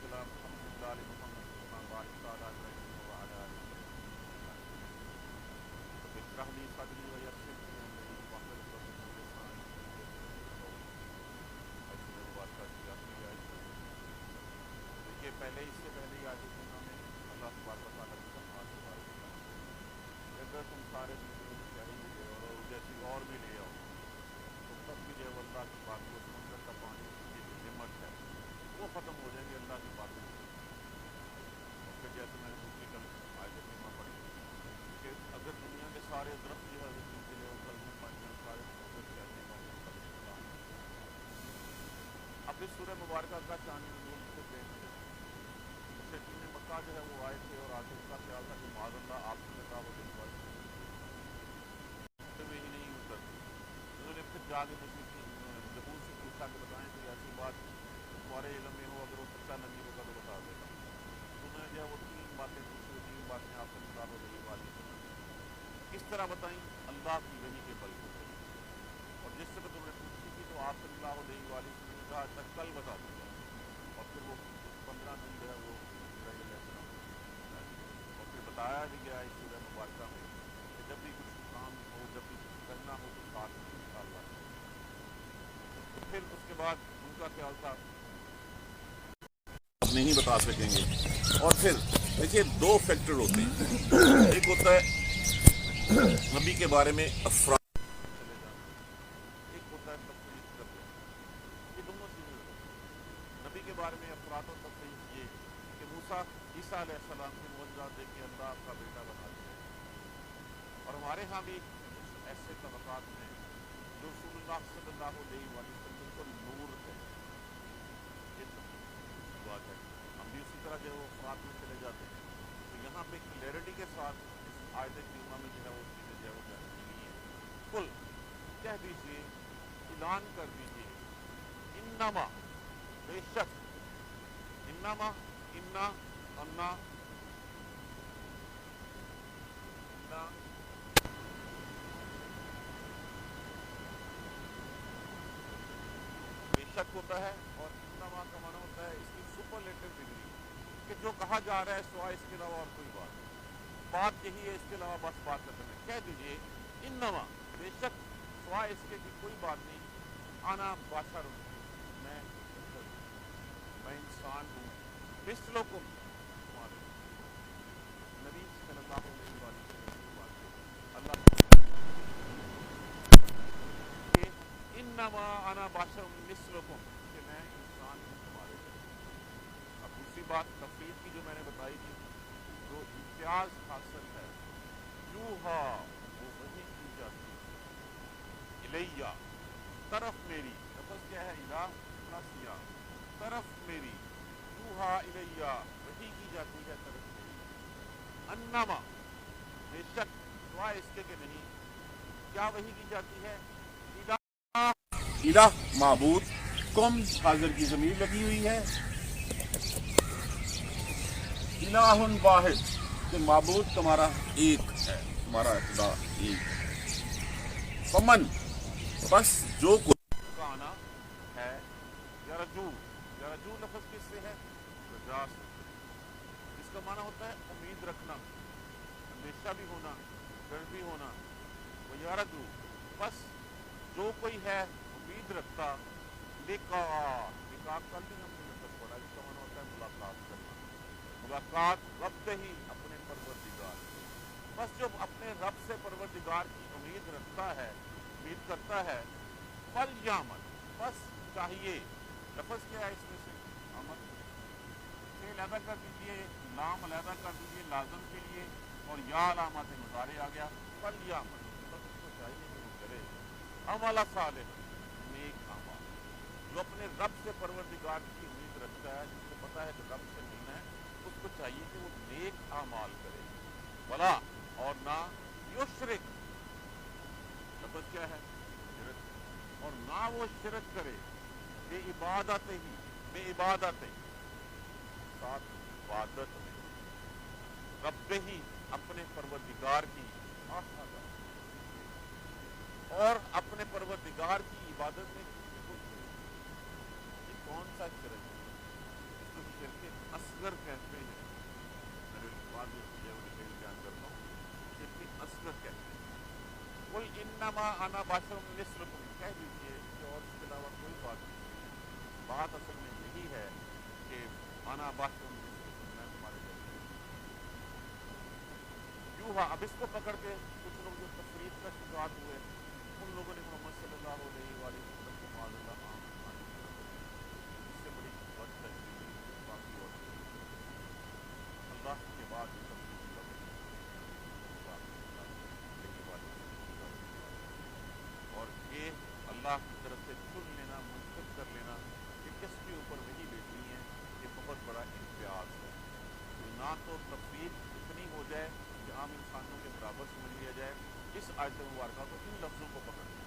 على محمد وعلى آل محمد كما باركت على إبراهيم وعلى آل إبراهيم. رب اشرح لي صدري ويسر لي أمري واحلل عقدة من لساني يفقهوا قولي. آج سورہ مبارکہ کی آخری آیت ہے. دیکھیے پہلے اس سے پہلے آیت کریمہ میں اللہ تبارک و تعالیٰ کی فرمات کے بارے میں بیان ہے کہ اگر تم سارے دوسروں کی پیاری بھی لے آؤ اور جیسی اور بھی لے آؤ تو تب بھی جو ہے وہ اللہ کی بات وہ سمندر کا پانی کی جو نعمت ہے وہ ختم ہو جائے گی, اللہ کی باتیں نہیں ختم ہوں گی. اور پھر جیسے میں نے دوسری کل آیت کریمہ پڑھی کہ اگر دنیا کے سارے درخت جو ہے وہ تم کے لیے پھل میں پائیں گے, سارے سمندر چاہتے ہیں ان کا بھی نقصان ہو جائے گا. اب اس سورہ مبارکہ کا شان نزول پھر دیکھ لیں. مشرکین مکہ جو ہے وہ آئے تھے اور آتے ان کا خیال تھا کہ معاذ اللہ آپ صلی اللہ علیہ وسلم میں ہی نہیں اترتی. انہوں نے پھر جا کے مشرکین سے پوچھا کہ بتائیں کوئی ایسی بات جو تمہارے علم میں ہو, اگر وہ سچا نبی ہوگا تو بتا دیتا. انہوں نے جو ہے وہ تین باتیں پوچھی, وہ تین باتیں آپ صلی اللہ علیہ وسلم نے کس طرح بتائیں, اللہ کی وحی کے بل پر. اور جس سے تم نے پوچھی تھی تو آپ صلی اللہ علیہ وسلم نے کہا اچھا کل بتا دوں گا. اور پھر وہ 15 دن جو ہے وہ ابراہیم علیہ السلام کو پہنچایا گیا. اور پھر بتایا بھی گیا اس سورہ مبارکہ میں کہ جب بھی کچھ کام ہو, جب بھی کچھ کرنا ہو تو ساتھ میں انشاءاللہ کریں. تو پھر اس کے بعد ان کا خیال تھا آپ نہیں بتا سکیں گے. اور پھر دیکھیے دو فیکٹر ہوتے ہیں, ایک ہوتا ہے نبی کے بارے میں افراد چلے جانا, ایک ہوتا ہے تفریح کر دینا. یہ دونوں چیزیں ہوتی ہیں. نبی کے بارے میں افراد و تفریح یہ کہ موسیٰ عیسیٰ علیہ السلام کے معجزات دیکھ کے اللہ آپ کا بیٹا بنا دیا. اور ہمارے ہاں بھی کچھ ایسے طبقات ہیں جو رسول اللہ صلی اللہ علیہ وسلم کو نور کہتے ہیں. یہ بات ہے. ہم بھی اسی طرح جو ہے وہ افراد میں چلے جاتے ہیں. تو یہاں پہ کلیئرٹی کے ساتھ اس آیت کریمہ میں جو ہے وہ چیزیں جو ہے وہ بیان کی گئی ہیں. کل کہہ دیجئے, اعلان کر دیجئے, انما بے شک, انما انا انا انا بے شک ہوتا ہے, اور انما کا معنی ہوتا ہے اس کی سپرلیٹو ڈگری کہ جو کہا جا رہا ہے سوائے اس کے علاوہ اور کوئی بات نہیں. بات یہی ہے, اس کے علاوہ بس بات کرتے ہیں. کہہ دیجئے انما بے شک سوائے اس کے کہ کوئی بات نہیں, انا بشر میں بشر ہوں, میں انسان ہوں, مثلکم تمہارے نبی صلی اللہ علیہ وسلم کی بات ہے. اللہ کہ انما انا بشر مثلکم کہ میں انسان ہوں تمہارے جیسا. اب دوسری بات تفریح کی جو میں نے بتائی تھی, جو امتیاز حاصل ہے, یوہا وہ وحی کی جاتی ہے, الیہ طرف میری, لفظ کیا ہے الہ پلس یا, طرف میری, یوہا الیہ وحی کی جاتی ہے طرف میری, انما بے شک سوائے اس کے کہ نہیں, کیا وحی کی جاتی ہے, الہ معبود, کم حاضر کی ضمیر لگی ہوئی ہے, الہ واحد کہ معبود تمہارا ایک ہے, تمہارا خدا ایک ہے. فمن بس جو کوئی کانا ہے, یرجو, یرجو لفظ کس سے ہے, رجا سے. اس کا معنی ہوتا ہے امید رکھنا, ہمیشہ بھی ہونا, ڈر بھی ہونا. وہ یرجو بس جو کوئی ہے امید رکھتا, لقاء کل بھی ہم نے لفظ پڑھا, اس کا معنی ہوتا ہے ملاقات کرنا, ملاقات رب ہی اپنے پروردگار. بس جو اپنے رب سے پروردگار کی امید رکھتا ہے, امید کرتا ہے, فلیعمل بس چاہیے, لفظ کیا ہے اس میں سے عمل, فعل علیحدہ کر دیجئے, لام علیحدہ کر دیجئے لازم کے لیے, اور یا علامات مضارع آ گیا, فلیعمل بس اس کو چاہیے کہ وہ کرے عمل صالح نیک اعمال. جو اپنے رب سے پروردگار کی امید رکھتا ہے, جس کو پتا ہے کہ رب سے ملنا ہے, اس کو چاہیے کہ وہ نیک اعمال کرے. ولا اور نہ, یشرک لفظ کیا ہے شرک, اور نہ وہ شرک کرے, بے عبادت ہی, بے عبادت ساتھ عبادت میں, رب ہی اپنے پروردگار کی, اور اپنے پروردگار کی عبادت میں کسی کو شریک. یہ کون سا شرک ہے, اس کو شرک قل انما انا بشر مثلکم، کہہ دیجیے کہ اور اس کے علاوہ کوئی بات نہیں، بات اصل میں یہی ہے کہ انا بشر مثلکم، میں تمہارے جیسا یوں ہاں۔ اب اس کو پکڑ کے کچھ لوگ جو تفریق کا شکار ہوئے، ان لوگوں نے محمد صلی اللہ علیہ وآلہ وسلم کو معاذ اللہ عام کھانے کی طرف، اس سے بڑی بد تجویز باقی اور اللہ کے بعد جو سب سے بڑا اور یہ اللہ کی طرف سے چن لینا، منتخب کر لینا کہ کس کے اوپر وہی بیٹھنی ہے، یہ بہت بڑا امتیاز ہے۔ تو نہ تو تفریق اتنی ہو جائے کہ عام انسانوں کے برابر سمجھ لیا جائے اس آیت مبارکہ کو، ان لفظوں کو پکڑ لیں،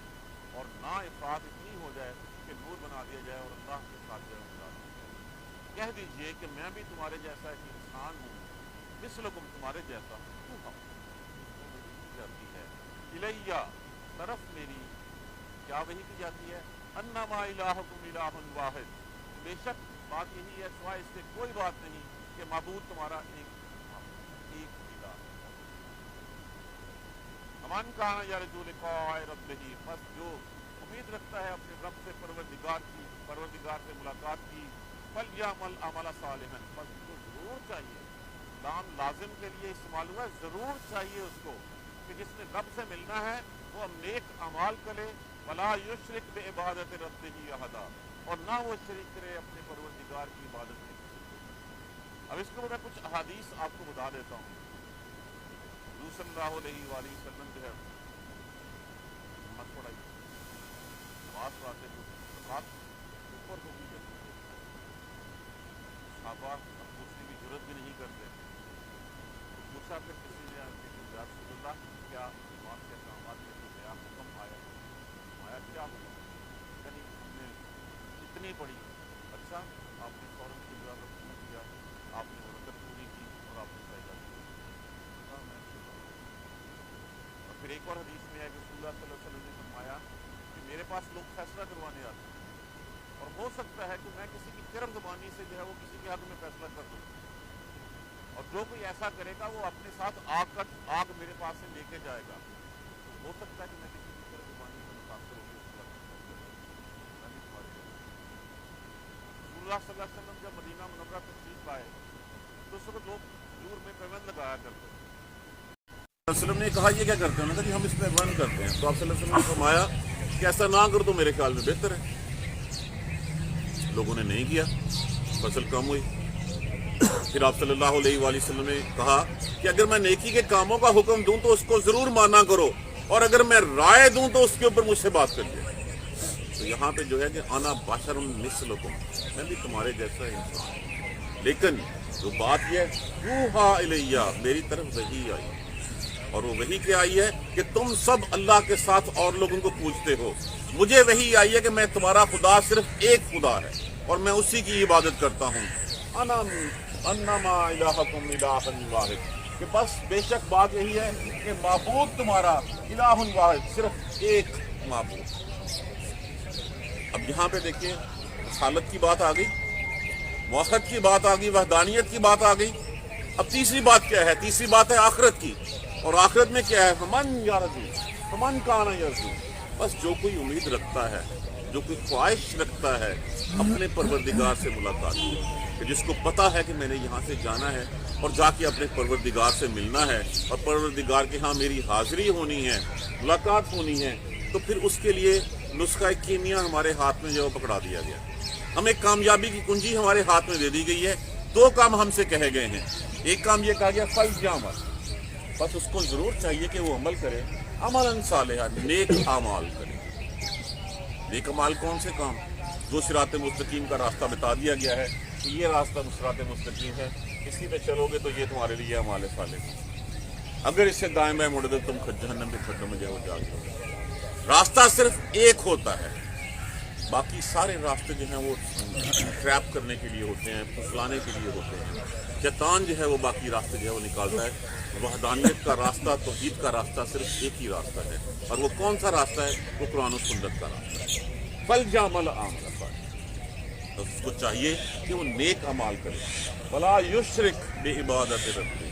اور نہ افراد اتنی ہو جائے کہ نور بنا دیا جائے اور اللہ کے ساتھ جو ہے ملا دیا جائے۔ کہہ دیجئے کہ میں بھی تمہارے جیسا ایک انسان ہوں، مثلکم تمہارے جیسا ہوں، تو ہم جاتی ہے الیہ طرف میری، کیا وحی کی جاتی ہے؟ انما الہکم الہ واحد، بے شک بات یہی ہے سوائے اس سے کوئی بات نہیں کہ معبود تمہارا ایک الہ۔ من کان یرجو لقاء ربہ، بس جو امید رکھتا ہے اپنے رب سے، پروردگار سے ملاقات کی، فلیعمل عملا صالحا، بس اس کو ضرور چاہیے، لام لازم کے لیے استعمال ہوا ہے، ضرور چاہیے اس کو کہ جس نے رب سے ملنا ہے وہ نیک اعمال کرے، ولا یشرک بعبادت ربہ احدا، اور نہ وہ شریک کرے اپنے پروردگار کی عبادت میں کسی کو۔ اب اس کو میں کچھ احادیث آپ کو بتا دیتا ہوں۔ حضور صلی اللہ علیہ وآلہ وسلم جو ہے نماز پڑھائی، نماز پڑھاتے تھے، زکوٰۃ اوپر ہوگی جیسے صحابہ اب پوچھنے کی ضرورت بھی نہیں کرتے، پوچھا پھر کسی نے یا رسول اللہ کیا نماز کے احکامات میں کوئی نیا حکم آیا کیا ہوا؟ یعنی ہم نے اتنی پڑھی، اچھا آپ نے فوراً قبلہ رخ کیا، آپ نے وہ رکعت پوری کی اور آپ نے سجدہ کیا۔ اور پھر ایک اور حدیث میں ہے کہ رسول اللہ صلی اللہ علیہ وسلم نے فرمایا کہ میرے پاس لوگ فیصلہ کروانے آتے ہیں، اور ہو سکتا ہے کہ میں کسی کی کرم زبانی سے جو ہے وہ کسی کے حق میں فیصلہ کر دوں، اور جو کوئی ایسا کرے گا وہ اپنے ساتھ آگ میرے پاس سے لے کے جائے گا، تو ہو سکتا ہے کہ میں کسی کی کرم زبانی سے متاثر ہو کے اس کا میں بھی تمہارے رسول اللہ صلی اللہ علیہ وسلم جب مدینہ منورہ تشریف لائے تو اس وقت لوگ حضور میں پیوند لگایا کرتے تھے۔ وسلم نے کہا یہ کیا کرتے ہیں؟ کہ ہم اس میں بند کرتے ہیں، تو آپ صلی اللہ علیہ وسلم نے فرمایا کہ ایسا نہ کر تو میرے خیال میں بہتر ہے۔ لوگوں نے نہیں کیا، فصل کم ہوئی۔ پھر آپ صلی اللہ علیہ وآلہ وسلم نے کہا کہ اگر میں نیکی کے کاموں کا حکم دوں تو اس کو ضرور مانا کرو، اور اگر میں رائے دوں تو اس کے اوپر مجھ سے بات کریے۔ تو یہاں پہ جو ہے کہ انا بشر مثلکم، میں بھی تمہارے جیسا انسان، لیکن جو بات یہ ہے یوحا الیہ، میری طرف وحی آئی، اور وہ وحی کیا آئی ہے کہ تم سب اللہ کے ساتھ اور لوگوں کو پوچھتے ہو، مجھے وحی آئی ہے کہ میں تمہارا خدا صرف ایک خدا ہے اور میں اسی کی عبادت کرتا ہوں، انما الہکم الہ واحد، کہ بس بے شک بات یہی ہے کہ معبود تمہارا الہ واحد، صرف ایک معبود۔ اب یہاں پہ دیکھیں رسالت کی بات آ گئی، موحد کی بات آ گئی، وحدانیت کی بات آ گئی۔ اب تیسری بات کیا ہے؟ تیسری بات ہے آخرت کی، اور آخرت میں کیا ہے؟ فمن یرجو، فمن کان یرجو، بس جو کوئی امید رکھتا ہے، جو کوئی خواہش رکھتا ہے اپنے پروردگار سے ملاقات کی، کہ جس کو پتا ہے کہ میں نے یہاں سے جانا ہے اور جا کے اپنے پروردگار سے ملنا ہے، اور پروردگار کے ہاں میری حاضری ہونی ہے، ملاقات ہونی ہے، تو پھر اس کے لیے نسخہ کیمیا ہمارے ہاتھ میں جو پکڑا دیا گیا، ہمیں کامیابی کی کنجی ہمارے ہاتھ میں دے دی گئی ہے۔ دو کام ہم سے کہے گئے ہیں، ایک کام یہ کہا گیا فلیعمل، بس اس کو ضرور چاہیے کہ وہ عمل کرے، عملا صالحا، نیک اعمال کرے۔ نیک اعمال کون سے کام؟ جو صراط مستقیم کا راستہ بتا دیا گیا ہے کہ یہ راستہ صراط مستقیم ہے، اسی پہ چلو گے تو یہ تمہارے لیے اعمال صالح ہے، اگر اس سے دائیں بائیں مڑ دے تم جہنم کے کھڈوں میں جاؤ جا کے۔ راستہ صرف ایک ہوتا ہے، باقی سارے راستے جو ہیں وہ ٹریپ کرنے کے لیے ہوتے ہیں، پھسلانے کے لیے ہوتے ہیں۔ شیطان جو ہے وہ باقی راستے جو ہے وہ نکالتا ہے۔ وحدانیت کا راستہ، توحید کا راستہ صرف ایک ہی راستہ ہے، اور وہ کون سا راستہ ہے؟ وہ قرآن و سنت کا راستہ ہے۔ فلیعمل عملا صالحا، تو اس کو چاہیے کہ وہ نیک اعمال کرے، ولا یشرک بعبادت ربہ۔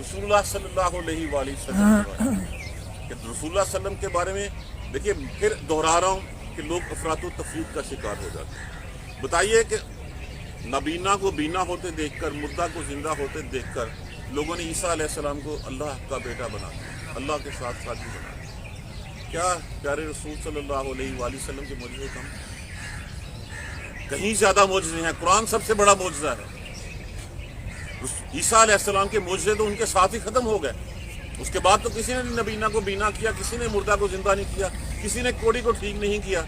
رسول اللہ صلی اللہ علیہ وآلہ وسلم کے بارے میں کہ رسول اللہ صلی اللہ علیہ وسلم کے بارے میں دیکھیے پھر دہرا رہا ہوں کہ لوگ افراط و تفریط کا شکار ہو جاتے ہیں. بتائیے کہ نابینا کو بینا ہوتے دیکھ کر، مردہ کو زندہ ہوتے دیکھ کر لوگوں نے عیسیٰ علیہ السلام کو اللہ کا بیٹا بنا دیا، اللہ کے ساتھ ساتھی بنا دیا. کیا پیارے رسول صلی اللہ علیہ وآلہ وسلم کے معجزے کم؟ کہیں زیادہ معجزے ہیں. قرآن سب سے بڑا معجزہ ہے. عیسیٰ علیہ السلام کے معجزے تو ان کے ساتھ ہی ختم ہو گئے. اس کے بعد تو کسی نے نبینا کو بینا کیا، کسی نے مردہ کو زندہ نہیں کیا، کسی نے کوڑی کو ٹھیک نہیں کیا.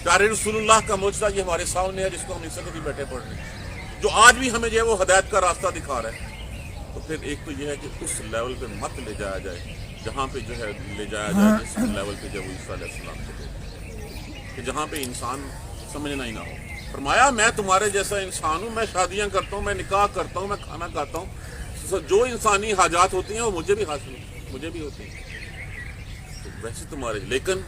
پیارے رسول اللہ کا معجزہ یہ ہمارے سامنے ہے، جس کو ہم اس وقت بیٹھے پڑھ رہے ہیں، جو آج بھی ہمیں جو ہے وہ ہدایت کا راستہ دکھا رہا ہے. تو پھر ایک تو یہ ہے کہ اس لیول پہ مت لے جایا جائے جہاں پہ جو ہے لے جایا جائے جس لیول پہ جب وہ عیسیٰ علیہ السلام کو دے، کہ جہاں پہ انسان سمجھنا ہی نہ ہو. فرمایا میں تمہارے جیسا انسان ہوں، میں شادیاں کرتا ہوں، میں نکاح کرتا ہوں، میں کھانا کھاتا ہوں. جو انسانی حاجات ہوتی ہیں وہ مجھے بھی حاصل مجھے بھی ہوتی ہیں. تو ویسے تمہارے لیکن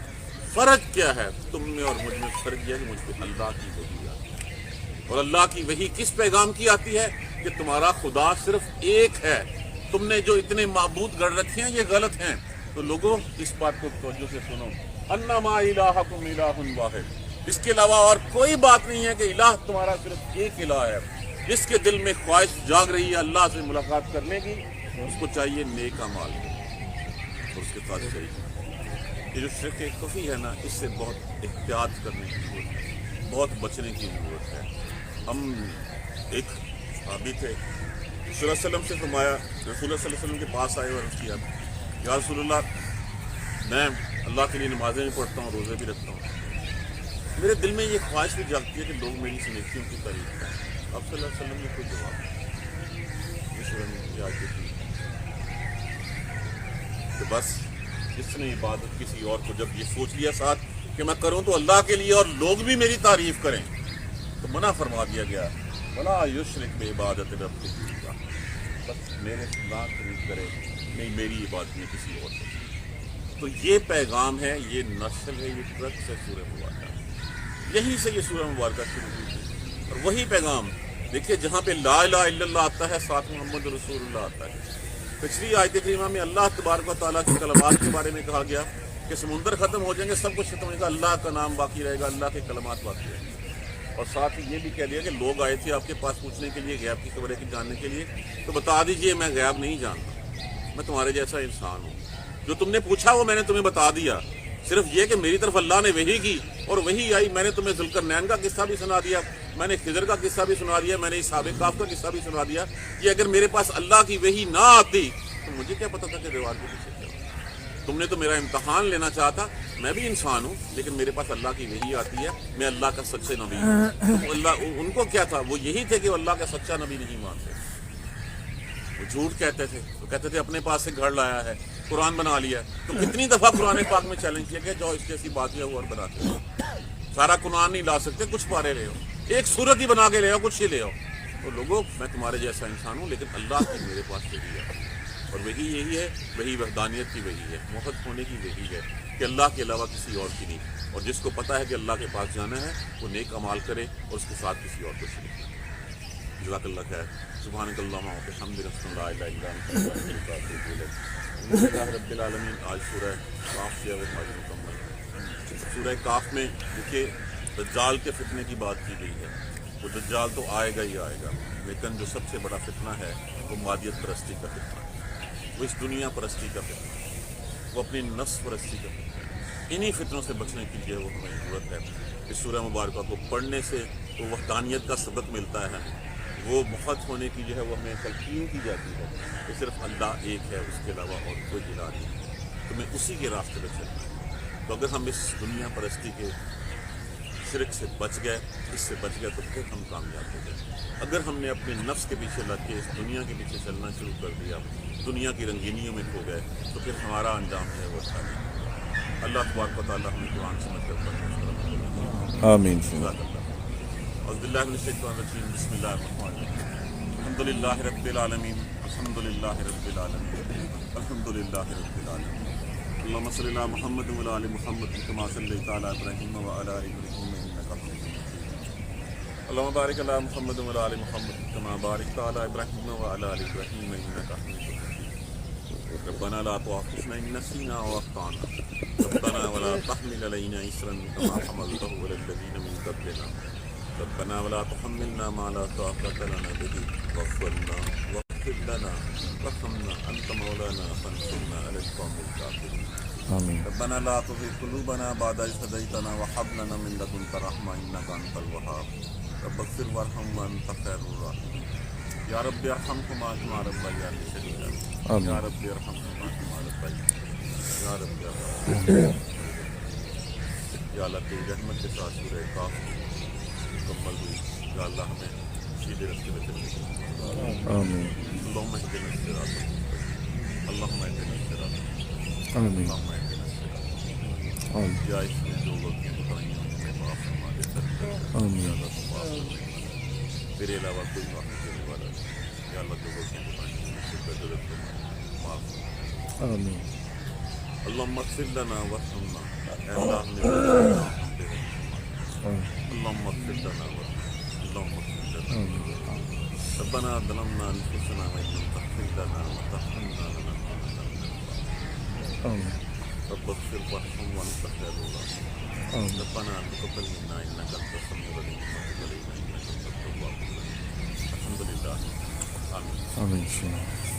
فرق کیا ہے تم میں اور مجھ میں؟ فرق یہ ہے کہ مجھ پہ اللہ کی وحی آتی ہے. اور اللہ کی وحی کس پیغام کی آتی ہے؟ کہ تمہارا خدا صرف ایک ہے، تم نے جو اتنے معبود گڑھ رکھے ہیں یہ غلط ہیں. تو لوگوں اس بات کو توجہ سے سنو، انما الہکم الہ واحد، اس کے علاوہ اور کوئی بات نہیں ہے کہ الہ تمہارا صرف ایک الہ ہے. جس کے دل میں خواہش جاگ رہی ہے اللہ سے ملاقات کرنے کی، اس کو چاہیے نیک اعمال اور اس کے ساتھ چاہیے. یہ جو شرک خفی ہے نا، اس سے بہت احتیاط کرنے کی ضرورت ہے، بہت بچنے کی ضرورت ہے. ہم ایک صحابی تھے، رسول اللہ صلی اللہ علیہ وسلم سے فرمایا، رسول اللہ صلی اللہ علیہ وسلم کے پاس آئے اور عرض کیا یا رسول اللہ میں اللہ کے لیے نمازیں بھی پڑھتا ہوں، روزے بھی رکھتا ہوں، میرے دل میں یہ خواہش بھی جاگتی ہے کہ لوگ میری نیکیوں کی تعریف کریں. اب صلی اللہ علیہ وسلم نے کوئی جواب کہ بس اس نے عبادت کسی اور کو جب یہ سوچ لیا ساتھ کہ میں کروں تو اللہ کے لیے اور لوگ بھی میری تعریف کریں، تو منع فرما دیا گیا وَلَا يُشْرِكْ بِعِبَادَةِ رَبِّهِ، بس میرے اللہ تعریف کرے، نہیں میری عبادت میں کسی اور سے. تو یہ پیغام ہے، یہ نسل ہے، یہ ٹرک سے سورہ مبارکہ، یہیں سے یہ سورہ مبارکہ شروع ہوئی تھی. اور وہی پیغام دیکھیے جہاں پہ لا الہ الا اللہ آتا ہے، ساتھ محمد رسول اللہ آتا ہے. پچھلی آیت کریمہ میں اللہ تبارک و تعالیٰ کی کلمات کے بارے میں کہا گیا کہ سمندر ختم ہو جائیں گے، سب کچھ ختم ہو جائے گا، اللہ کا نام باقی رہے گا، اللہ کے کلمات باقی رہیں گے. اور ساتھ ہی یہ بھی کہہ دیا کہ لوگ آئے تھے آپ کے پاس پوچھنے کے لیے، غیب کی خبریں کی جاننے کے لیے، تو بتا دیجئے میں غیب نہیں جانتا، میں تمہارے جیسا انسان ہوں، جو تم نے پوچھا وہ میں نے تمہیں بتا دیا. صرف یہ کہ میری طرف اللہ نے وحی کی اور وحی آئی، میں نے تمہیں ذوالقرنین کا قصہ بھی سنا دیا، میں نے خضر کا قصہ بھی سنا دیا، میں نے اصحاب کہف کا قصہ بھی سنا دیا. کہ اگر میرے پاس اللہ کی وحی نہ آتی تو مجھے کیا پتا تھا کہ ریوارڈ کے پیچھے کیا ہو. تم نے تو میرا امتحان لینا چاہا تھا، میں بھی انسان ہوں لیکن میرے پاس اللہ کی وحی آتی ہے، میں اللہ کا سچے نبی ہوں. تو اللہ ان کو کیا تھا، وہ یہی تھے کہ وہ اللہ کا سچا نبی نہیں مانتے، وہ جھوٹ کہتے تھے. وہ کہتے تھے اپنے پاس سے گھڑ لایا ہے، قرآن بنا لیا. تو کتنی دفعہ قرآن پاک میں چیلنج کیا گیا جو اس جیسی بات ہے وہ اور بناتے ہو. سارا قرآن نہیں لا سکتے، کچھ پارے لے ہو، ایک سورت ہی بنا کے لے ہو، کچھ ہی لے ہو. تو لوگوں میں تمہارے جیسا انسان ہوں لیکن اللہ کی میرے پاس وہی ہے، اور وہی یہی ہے، وہی وحدانیت کی وہی ہے، موحد ہونے کی وہی ہے کہ اللہ کے علاوہ کسی اور کی نہیں. اور جس کو پتہ ہے کہ اللہ کے پاس جانا ہے وہ نیک اعمال کرے اور اس کے ساتھ کسی اور کو شریک کرے. جزاک اللہ خیر. سبحانک اللہم و بحمدک، لا الہ الا انت، استغفرک و اتوب الیک. الحمدللہ رب العالمین. آج سورہ کاف سے مکمل. سورہ کاف میں دیکھیے دجال کے فتنے کی بات کی گئی ہے. وہ دجال تو آئے گا ہی آئے گا، لیکن جو سب سے بڑا فتنہ ہے وہ مادیت پرستی کا فتنہ ہے، وہ اس دنیا پرستی کا فتنہ ہے، وہ اپنی نفس پرستی کا فتنہ ہے. انہی فتنوں سے بچنے کی جو ہے وہ ہمیں ضرورت ہے. اس سورہ مبارکہ کو پڑھنے سے وہ وحدانیت کا سبق ملتا ہے، وہ محت ہونے کی جو ہے وہ ہمیں تلقین کی جاتی ہے کہ صرف اللہ ایک ہے، اس کے علاوہ اور کوئی الہ نہیں، تمہیں اسی کے راستے پہ چلنا ہے. تو اگر ہم اس دنیا پرستی کے شرک سے بچ گئے، اس سے بچ گئے تو پھر ہم کامیاب ہو گئے. اگر ہم نے اپنے نفس کے پیچھے لگ کے اس دنیا کے پیچھے چلنا شروع کر دیا، دنیا کی رنگینیوں میں کھو گئے، تو پھر ہمارا انجام ہے وہ اچھا نہیں. اللہ تبارک و تعالیٰ ہمیں قرآن سمجھ کر پڑھنا. آمین. اعوذ باللہ من الشیطان الرجیم. بسم اللہ الرحمن الرحیم. الحمدللہ رب العالمین، الحمدللہ رب العالمین، الحمدللہ رب العالمین. اللہم صلی علی محمد وعلی آل محمد کما صلیت علی ابراہیم وعلی آل ابراہیم انک حمید مجید. اللهم بارك على محمد وعلى آل محمد كما باركت على إبراهيم وعلى آل إبراهيم إنك حميد مجيد ربنا لا تؤاخذنا إن نسينا وأخطأنا ربنا ولا تحمل علينا إصرا كما حملته على الذين من قبلنا ربنا ولا تحملنا ما لا طاقة لنا به واغفر لنا وارحمنا أنت مولانا فانصرنا على القوم الكافرين آمين. ربنا لا تزغ قلوبنا بعد إذ هديتنا وهب لنا من لدنك رحمة إنك أنت الوهاب رب اغفر وارحم وأنت خير الراحمين یا رب ارحمهما كما ربياني صغيرا آمين. یا رب ارحمهما كما ربياني یا رب یا اللہ تیری رحمت کے ساتھ سورہ کاف مکمل ہوئی یا اللہ ہمیں سیدھے راستے پہ چلنے کی آمین. اللهم اهدنا الصراط المستقيم اللهم اهدنا الصراط المستقيم آمین. اللهم اهدنا الصراط المستقيم آمین. یا اس میں جو غلطیاں بتائیں ہیں ہمیں معاف فرما دے سکتے آمین. یا اللہ تو معاف فرما تیرے علاوہ کوئی معاف کرنے والا نہیں یا اللہ جو غلطیاں بتائیں ہیں اس سے بدرت فرما معاف فرما آمین. اللهم اغفر لنا وارحمنا اے اللہ ہمیں اللهم اغفر لنا وارحمنا اللهم اغفر لنا ربنا ظلمنا انفسنا وان لم تغفر لنا وترحمنا لنكونن من الخاسرين آمین. رب اغفر وارحم وانت خير الراحمين آمین. ربنا تقبل منا انك انت السميع العليم وتب علينا انك انت التواب الرحيم الحمد لله آمين. آمین.